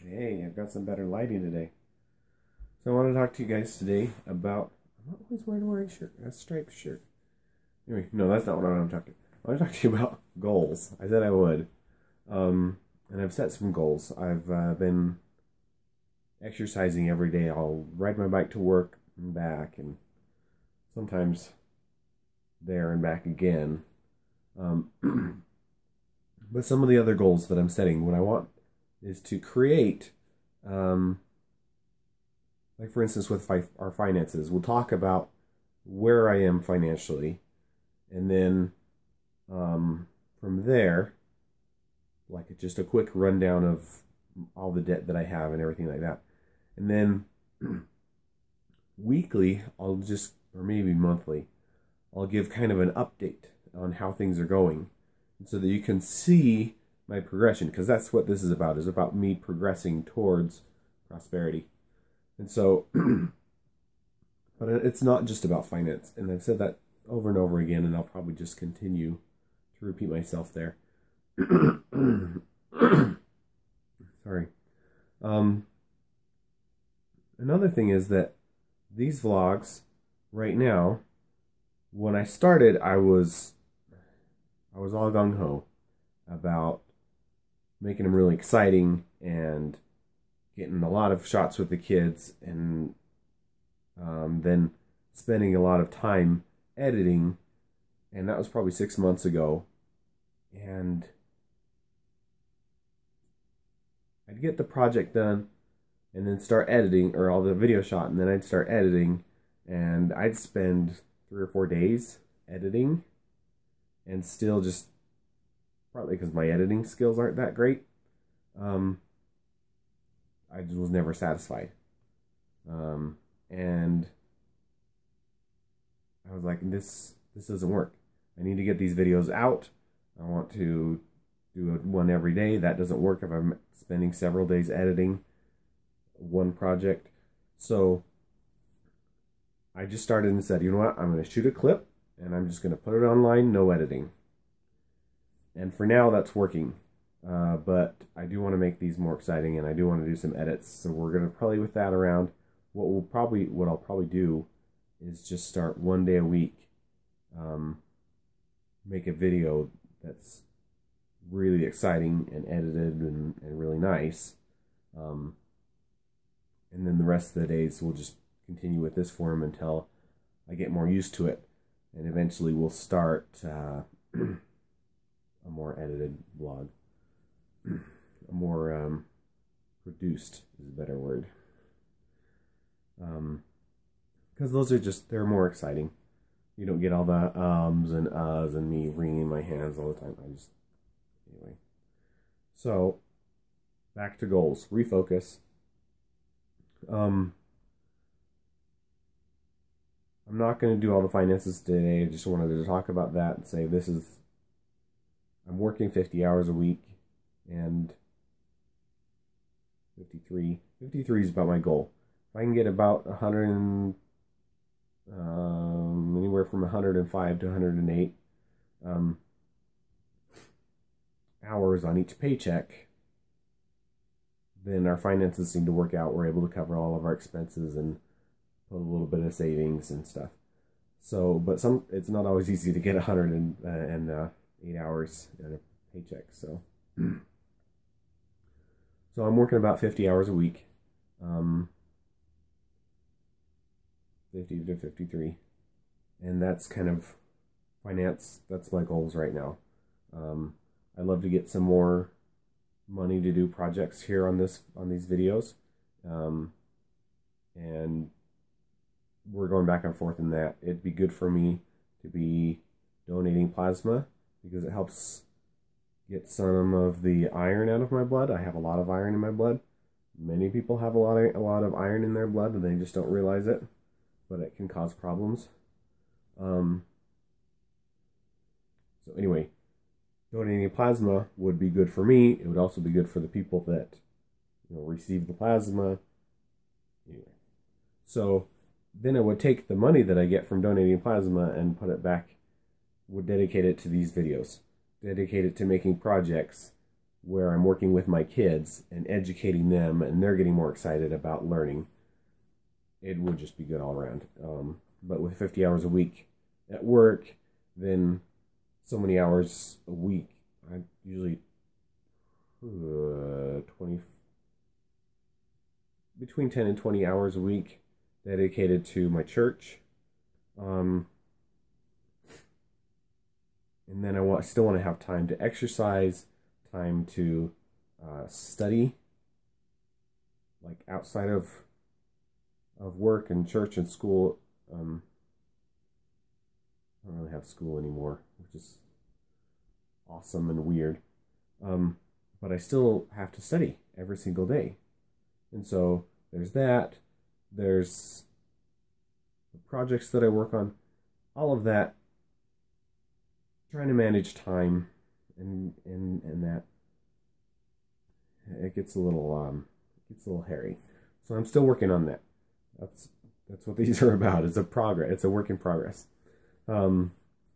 Okay, I've got some better lighting today. So I want to talk to you guys today about. I'm not always wearing a white shirt, a striped shirt. Anyway, no, that's not what I want to talk to you. I want to talk to you about goals. I said I would. And I've set some goals. I've been exercising every day. I'll ride my bike to work and back, and sometimes there and back again. But some of the other goals that I'm setting, what I want is to create, like for instance with our finances, we'll talk about where I am financially, and then from there, like just a quick rundown of all the debt that I have and everything like that. And then weekly, or maybe monthly, I'll give kind of an update on how things are going, and so that you can see my progression, because that's what this is about me progressing towards prosperity. And so, but it's not just about finance, and I've said that over and over again, and I'll probably just continue to repeat myself there. Sorry. Another thing is that these vlogs right now, when I started, I was all gung-ho about making them really exciting and getting a lot of shots with the kids, and then spending a lot of time editing, and that was probably 6 months ago. And I'd get the project done and then start editing, or all the video shot, and then I'd start editing, and I'd spend 3 or 4 days editing, and still just, partly because my editing skills aren't that great, I just was never satisfied. And I was like, this doesn't work. I need to get these videos out. I want to do one every day. That doesn't work if I'm spending several days editing one project. So I just started and said, you know what? I'm going to shoot a clip, and I'm just going to put it online, no editing. And for now, that's working. But I do want to make these more exciting, and I do want to do some edits. So we're going to play with that around. What I'll probably do is just start one day a week, make a video that's really exciting and edited and really nice. And then the rest of the days we'll just continue with this form until I get more used to it. And eventually we'll start a more edited vlog. A more produced is a better word. Because those are they're more exciting. You don't get all the ums and uhs and me wringing my hands all the time. Anyway. So, back to goals. Refocus. I'm not going to do all the finances today. I just wanted to talk about that and say I'm working 50 hours a week, and 53 is about my goal. If I can get about 100 anywhere from 105 to 108 hours on each paycheck, then our finances seem to work out. We're able to cover all of our expenses and put a little bit of savings and stuff. So, but it's not always easy to get 108 hours in a paycheck. So, so I'm working about 50 hours a week, 50 to 53, and that's kind of finance. That's my goals right now. I'd love to get some more money to do projects here on these videos, and we're going back and forth in that. It'd be good for me to be donating plasma, because it helps get some of the iron out of my blood. I have a lot of iron in my blood. Many people have a lot of iron in their blood, and they just don't realize it, but it can cause problems. So anyway, donating plasma would be good for me. It would also be good for the people that receive the plasma. Anyway, so then I would take the money that I get from donating plasma and put it back, would dedicate it to these videos, dedicate it to making projects where I'm working with my kids and educating them, and they're getting more excited about learning, it would just be good all around. But with 50 hours a week at work, then so many hours a week, I usually 20 between 10 and 20 hours a week dedicated to my church. And then I still want to have time to exercise, time to study, like outside of work and church and school. I don't really have school anymore, which is awesome and weird. But I still have to study every single day. And so there's that. There's the projects that I work on. All of that. Trying to manage time and that. It gets a little hairy. So I'm still working on that. That's what these are about. It's a work in progress.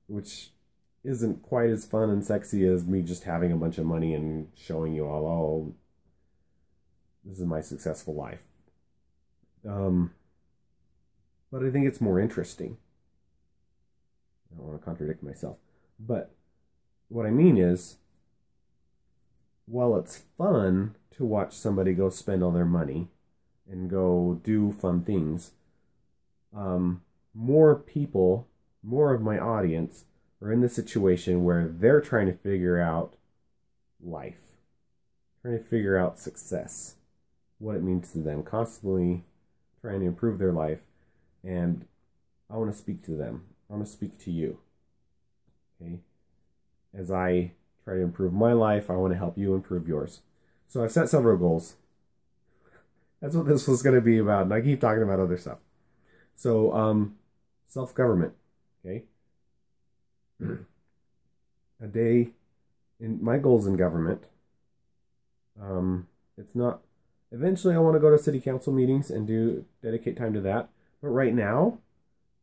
Which isn't quite as fun and sexy as me just having a bunch of money and showing you all, oh, this is my successful life. But I think it's more interesting. I don't want to contradict myself. But what I mean is, while it's fun to watch somebody go spend all their money and go do fun things, more people, more of my audience are in the situation where they're trying to figure out life, trying to figure out success, what it means to them, constantly trying to improve their life. And I want to speak to them. I want to speak to you. Okay? As I try to improve my life, I want to help you improve yours. So I've set several goals. That's what this was going to be about. And I keep talking about other stuff. So, self-government. Okay? A day in my goals in government. It's not. Eventually, I want to go to city council meetings and dedicate time to that. But right now,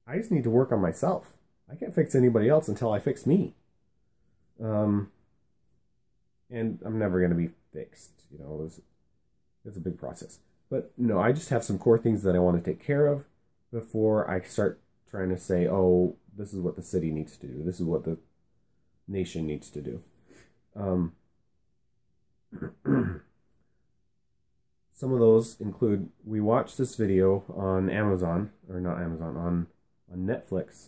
I just need to work on myself. I can't fix anybody else until I fix me. And I'm never going to be fixed. You know, it's a big process. But no, I just have some core things that I want to take care of before I start trying to say, oh, this is what the city needs to do. This is what the nation needs to do. Some of those include, we watched this video on Amazon, or not Amazon, on Netflix.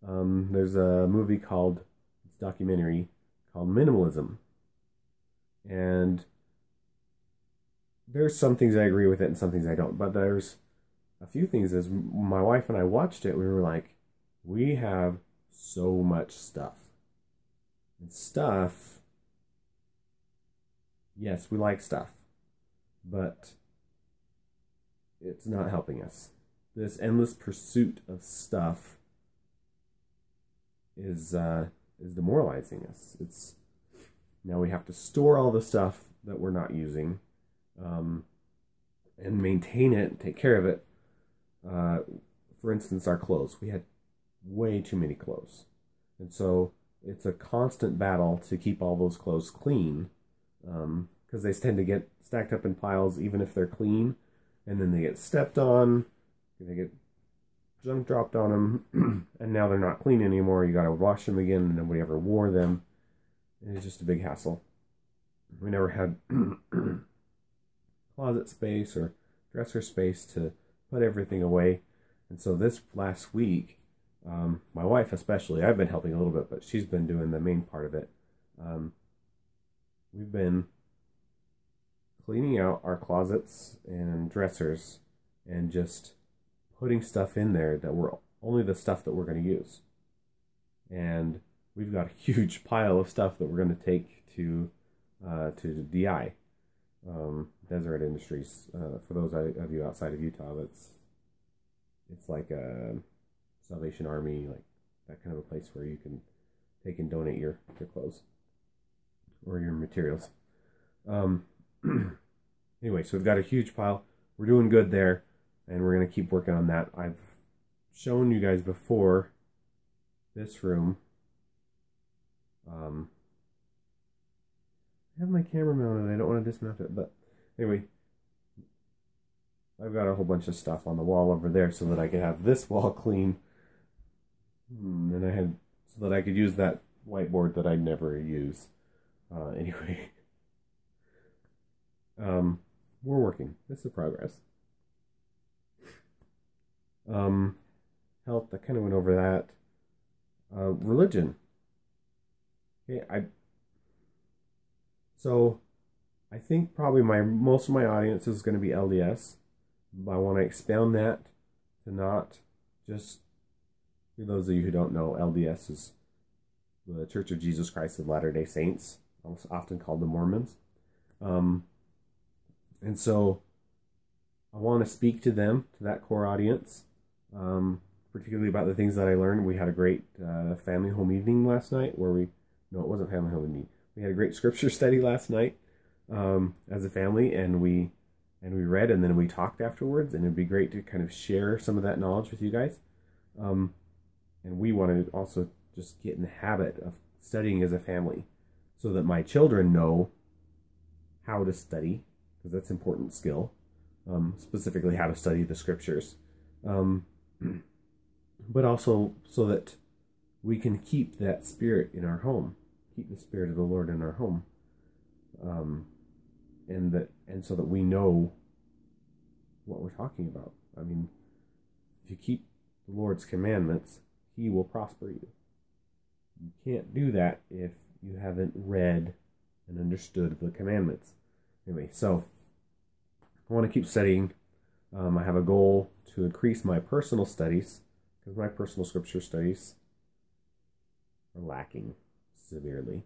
There's a movie it's a documentary called Minimalism. And there's some things I agree with it and some things I don't. But there's a few things, as my wife and I watched it, we were like, we have so much stuff. And stuff, yes, we like stuff, but it's not helping us. This endless pursuit of stuff is demoralizing us. Now we have to store all the stuff that we're not using, and maintain it, take care of it. For instance, our clothes. We had way too many clothes. And so it's a constant battle to keep all those clothes clean, because they tend to get stacked up in piles even if they're clean, and then they get stepped on, they get junk dropped on them, and now they're not clean anymore. You got to wash them again, and nobody ever wore them. It's just a big hassle. We never had closet space or dresser space to put everything away. And so this last week, my wife especially, I've been helping a little bit, but she's been doing the main part of it. We've been cleaning out our closets and dressers and just putting stuff in there that we're only the stuff that we're going to use. And we've got a huge pile of stuff that we're going to take to DI, Deseret Industries. For those of you outside of Utah, it's like a Salvation Army, like that kind of a place where you can take and donate your clothes or your materials. Anyway, so we've got a huge pile. We're doing good there, and we're going to keep working on that. I've shown you guys before this room. I have my camera mounted. I don't want to dismount it, but anyway, I've got a whole bunch of stuff on the wall over there so that I could have this wall clean. And I had so that I could use that whiteboard that I never use. Anyway, we're working. This is progress. Health. I kind of went over that. Religion. Okay, so I think probably most of my audience is going to be LDS. I want to expound that to not just, for those of you who don't know, LDS is the Church of Jesus Christ of Latter-day Saints, often called the Mormons. And so I want to speak to them, to that core audience, particularly about the things that I learned. We had a great family home evening last night no, it wasn't family home evening. We had a great scripture study last night as a family, and we read, and then we talked afterwards, and it'd be great to kind of share some of that knowledge with you guys. And we want to also just get in the habit of studying as a family so that my children know how to study, because that's an important skill, specifically how to study the scriptures, but also so that we can keep that spirit in our home, keep the Spirit of the Lord in our home, and so that we know what we're talking about. I mean, if you keep the Lord's commandments, He will prosper you. You can't do that if you haven't read and understood the commandments. Anyway, so I want to keep studying. I have a goal to increase my personal studies, because my personal scripture studies are lacking severely.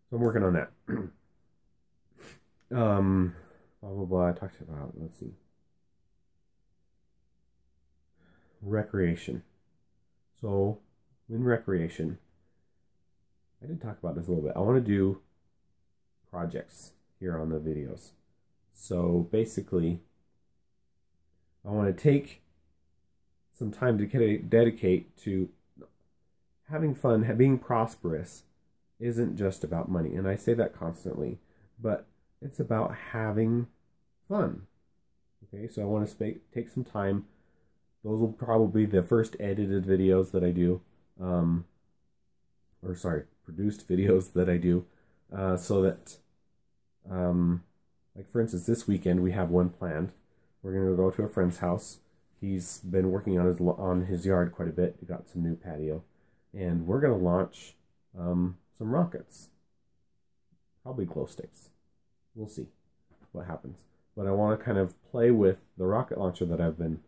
So I'm working on that. Blah, blah, blah. I talked about, let's see, recreation. So in recreation, I did talk about this a little bit. I want to do projects here on the videos. So basically, I want to take some time to dedicate to having fun. Being prosperous isn't just about money, and I say that constantly, but it's about having fun. Okay, so I want to take some time. Those will probably be the first edited videos that I do, produced videos that I do, so that, like for instance, this weekend we have one planned. We're going to go to a friend's house. He's been working on his yard quite a bit. He got some new patio, and we're going to launch some rockets, probably glow sticks. We'll see what happens. But I want to kind of play with the rocket launcher that I've been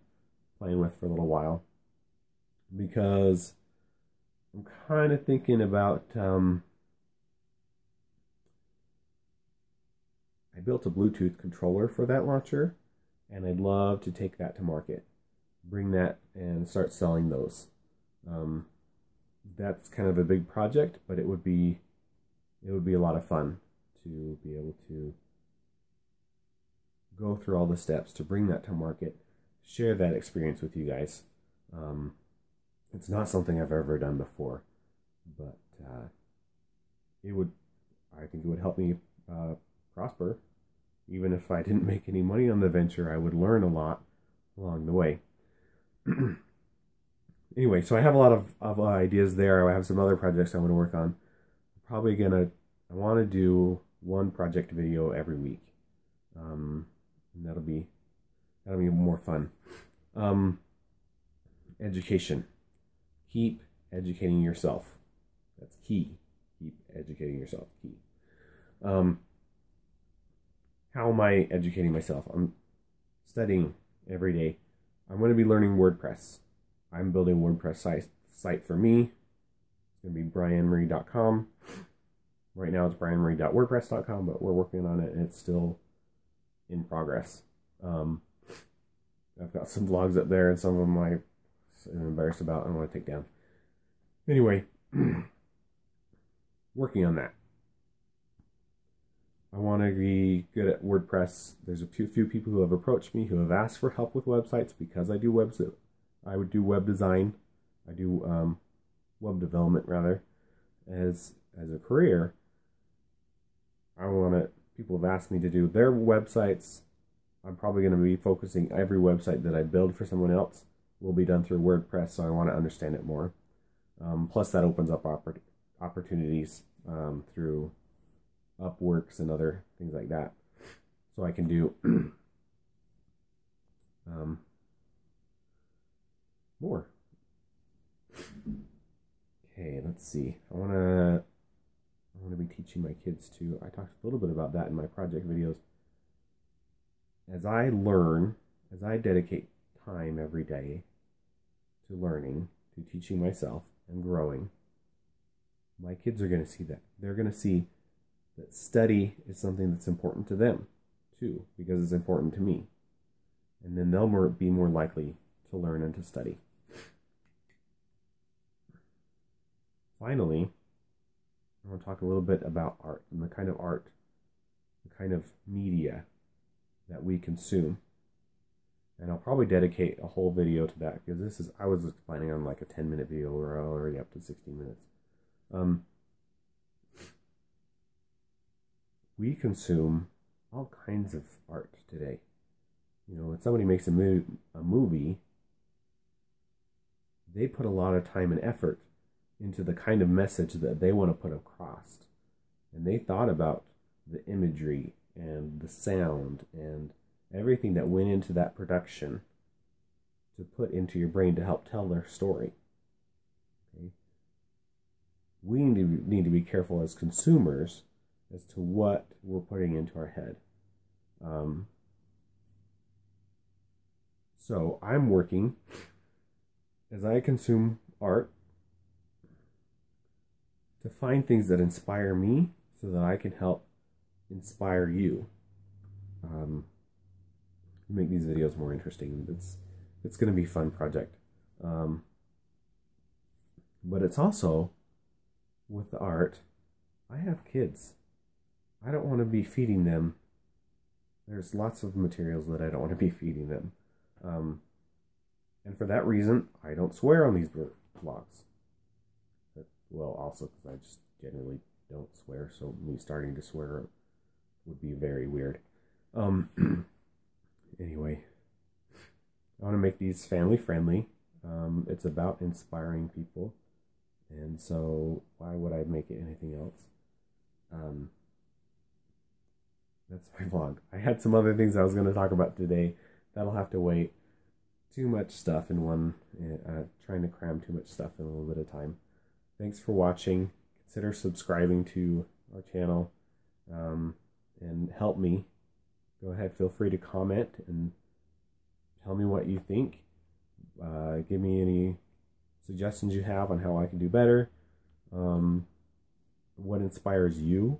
playing with for a little while, because I'm kind of thinking about, I built a Bluetooth controller for that launcher, and I'd love to take that to market, bring that and start selling those. That's kind of a big project, but it would be a lot of fun to be able to go through all the steps to bring that to market, share that experience with you guys. It's not something I've ever done before, but I think it would help me prosper. Even if I didn't make any money on the venture, I would learn a lot along the way. Anyway, so I have a lot of ideas there. I have some other projects I want to work on. I want to do one project video every week. And that'll be more fun. Education. Keep educating yourself. That's key. Keep educating yourself. Key. How am I educating myself? I'm studying every day. I'm going to be learning WordPress. I'm building a WordPress site for me. It's going to be brianmurray.com. Right now it's brianmurray.wordpress.com, but we're working on it and it's still in progress. I've got some vlogs up there, and some of them I'm embarrassed about and want to take down. Anyway, working on that. I want to be good at WordPress. There's a few people who have approached me who have asked for help with websites because I do I would do web design. I do web development rather as a career. I want to, people have asked me to do their websites. I'm probably going to be focusing every website that I build for someone else will be done through WordPress, so I want to understand it more. Plus, that opens up opportunities through Upworks and other things like that. So I can do more. Okay, let's see. I want to be teaching my kids too. I talked a little bit about that in my project videos. As I learn, as I dedicate time every day to learning, to teaching myself and growing, my kids are going to see that. They're going to see that study is something that's important to them too, because it's important to me. And then they'll be more likely to learn and to study. Finally, I want to talk a little bit about art and the kind of media that we consume. And I'll probably dedicate a whole video to that, because I was planning on like a 10-minute video, or already up to 16 minutes. We consume all kinds of art today. You know, when somebody makes a movie, they put a lot of time and effort into the kind of message that they want to put across. And they thought about the imagery and the sound and everything that went into that production to put into your brain to help tell their story. Okay? We need to be careful as consumers as to what we're putting into our head. So I'm working, as I consume art, to find things that inspire me so that I can help inspire you. Make these videos more interesting. It's going to be a fun project. But it's also, with the art, I have kids. I don't want to be feeding them. There's lots of materials that I don't want to be feeding them. And for that reason, I don't swear on these vlogs. Well, also because I just generally don't swear, so me starting to swear would be very weird. Anyway, I want to make these family friendly. It's about inspiring people, and so why would I make it anything else? That's my vlog. I had some other things I was going to talk about today. That'll have to wait. Too much stuff in one, trying to cram too much stuff in a little bit of time. Thanks for watching. Consider subscribing to our channel, and help me. Go ahead, feel free to comment and tell me what you think. Give me any suggestions you have on how I can do better. What inspires you?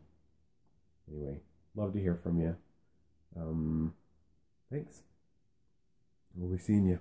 Anyway, love to hear from you. Thanks. We'll be seeing you.